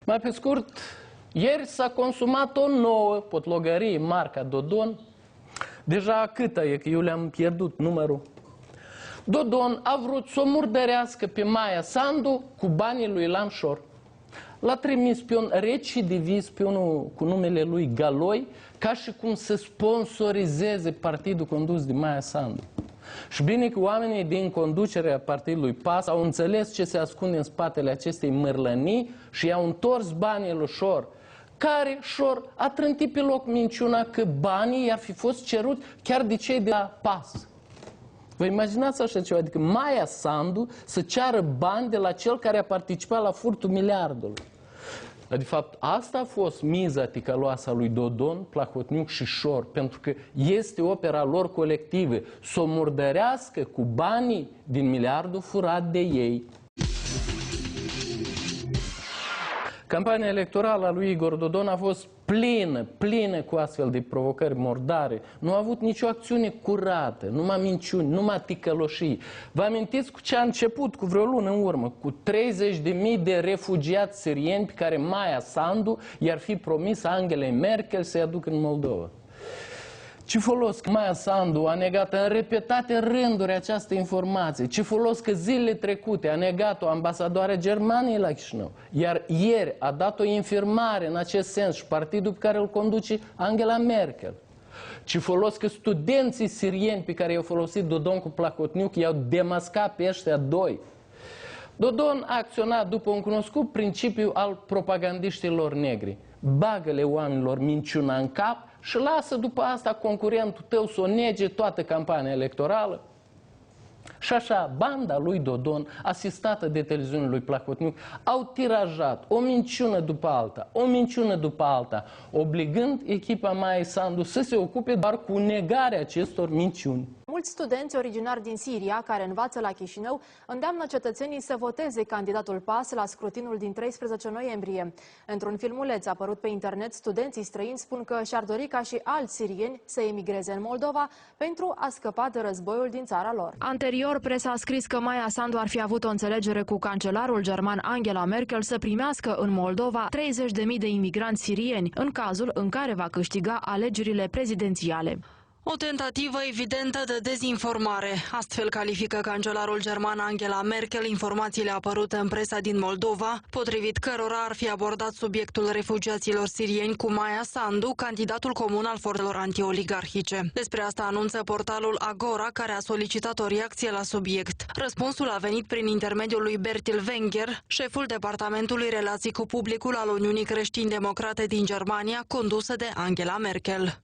Mai pe scurt, ieri s-a consumat o nouă potlogărie, marca Dodon. Deja câtă e, că eu le-am pierdut numărul. Dodon a vrut să o murdărească pe Maia Sandu cu banii lui Ilan Șor. L-a trimis pe un recidivist, pe unul cu numele lui Galoi, ca și cum să sponsorizeze partidul condus de Maia Sandu. Și bine că oamenii din conducerea partidului PAS au înțeles ce se ascunde în spatele acestei mărlănii și i-au întors banii lui Șor, care Șor a trântit pe loc minciuna că banii i-ar fi fost ceruți chiar de cei de la PAS. Vă imaginați așa ceva? Adică Maia Sandu să ceară bani de la cel care a participat la furtul miliardului. De fapt, asta a fost miza ticăloasă a lui Dodon, Plahotniuc și Șor, pentru că este opera lor colectivă, să o murdărească cu banii din miliardul furat de ei. Campania electorală a lui Igor Dodon a fost plină cu astfel de provocări mordare. Nu a avut nicio acțiune curată, numai minciuni, numai ticăloșii. Vă amintiți cu ce a început cu vreo lună în urmă? Cu 30.000 de refugiați sirieni pe care Maia Sandu i-ar fi promis Angelei Merkel să-i aducă în Moldova. Ce folos că Maia Sandu a negat în repetate rânduri această informație? Ce folos că zilele trecute a negat-o ambasadoarea Germaniei la Chișinău? Iar ieri a dat o infirmare în acest sens și partidul pe care îl conduce Angela Merkel? Ce folos că studenții sirieni pe care i-au folosit Dodon cu Plahotniuc i-au demascat pe ăștia doi? Dodon a acționat după un cunoscut principiu al propagandiștilor negri. Bagă-le oamenilor minciuna în cap și lasă după asta concurentul tău să o nege toată campania electorală. Și așa, banda lui Dodon, asistată de televiziunea lui Plahotniuc, au tirajat o minciună după alta, obligând echipa Maiei Sandu să se ocupe doar cu negarea acestor minciuni. Mulți studenți originari din Siria, care învață la Chișinău, îndeamnă cetățenii să voteze candidatul PAS la scrutinul din 13 noiembrie. Într-un filmuleț apărut pe internet, studenții străini spun că și-ar dori ca și alți sirieni să emigreze în Moldova pentru a scăpa de războiul din țara lor. Anterior, presa a scris că Maia Sandu ar fi avut o înțelegere cu cancelarul german Angela Merkel să primească în Moldova 30.000 de imigranți sirieni, în cazul în care va câștiga alegerile prezidențiale. O tentativă evidentă de dezinformare. Astfel califică cancelarul german Angela Merkel informațiile apărute în presa din Moldova, potrivit cărora ar fi abordat subiectul refugiaților sirieni cu Maia Sandu, candidatul comun al forțelor antioligarhice. Despre asta anunță portalul Agora, care a solicitat o reacție la subiect. Răspunsul a venit prin intermediul lui Bertil Wenger, șeful Departamentului Relații cu Publicul al Uniunii Creștini-Democrate din Germania, condusă de Angela Merkel.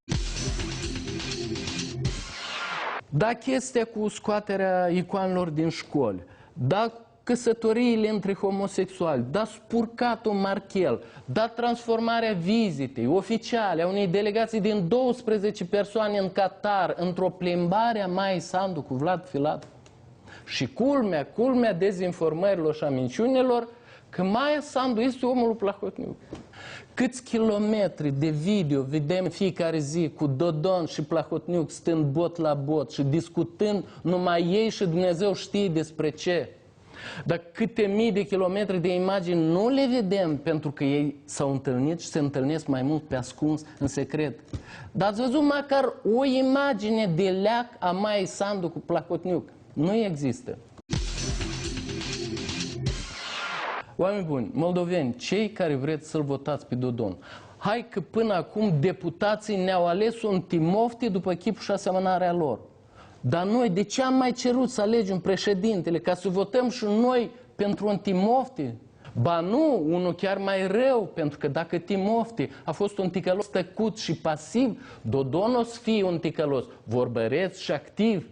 Da chestia cu scoaterea icoanelor din școli, da căsătoriile între homosexuali, da spurcatul Marchel, da transformarea vizitei oficiale a unei delegații din 12 persoane în Qatar într-o plimbare a Maiei Sandu cu Vlad Filat. Și culmea dezinformărilor și a minciunilor, că Maia Sandu este omul lui Plahotniuc. Câți kilometri de video vedem fiecare zi cu Dodon și Plahotniuc stând bot la bot și discutând numai ei și Dumnezeu știe despre ce. Dar câte mii de kilometri de imagini nu le vedem pentru că ei s-au întâlnit și se întâlnesc mai mult pe ascuns, în secret. Dar ați văzut măcar o imagine de leac a Maiei Sandu cu Plahotniuc? Nu există. Oameni buni, moldoveni, cei care vreți să-l votați pe Dodon, hai că până acum deputații ne-au ales un Timofti după chipul și asemănarea lor. Dar noi de ce am mai cerut să alegem președintele? Ca să votăm și noi pentru un Timofti? Ba nu, unul chiar mai rău, pentru că dacă Timofti a fost un ticălos tăcut și pasiv, Dodon o să fie un ticălos vorbăreț și activ.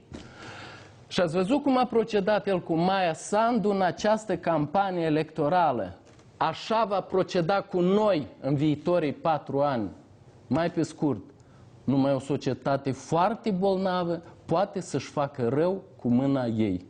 Și ați văzut cum a procedat el cu Maia Sandu în această campanie electorală. Așa va proceda cu noi în viitorii 4 ani. Mai pe scurt, numai o societate foarte bolnavă poate să-și facă rău cu mâna ei.